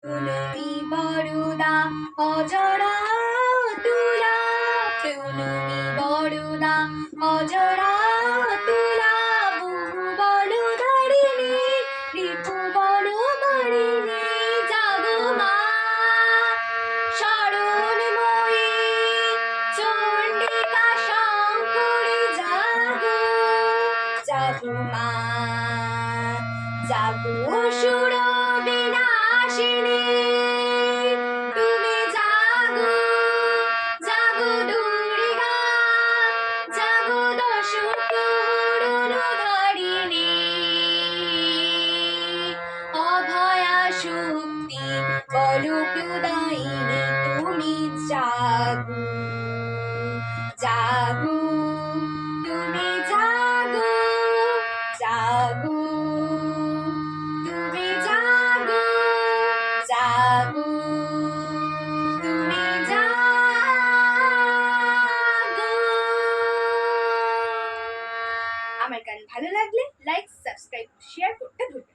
তুমি বড়দা অজরা তুলা, তুমি বড়দা অজরা তুলা, বহু বড় ধারিণী, রিপু বড় মারিণী, জাগো মা শরণময়ী, চণ্ডিকা শঙ্করী, জাগো জাগো মা, জাগো সুর বিনাশিনী, তুমি জাগো জাগো দুর্গা, জাগো দশ প্রহরণ ধারিণী, অভয়া শক্তি বলো প্রদায়িনী, তুমি জাগো জাগো, তুমি জাগো জাগো, তুমি জাগো জাগো, তুমি জাগো। আমার গান ভালো লাগলে লাইক, সাবস্ক্রাইব, শেয়ার করতে ভুলবেন না।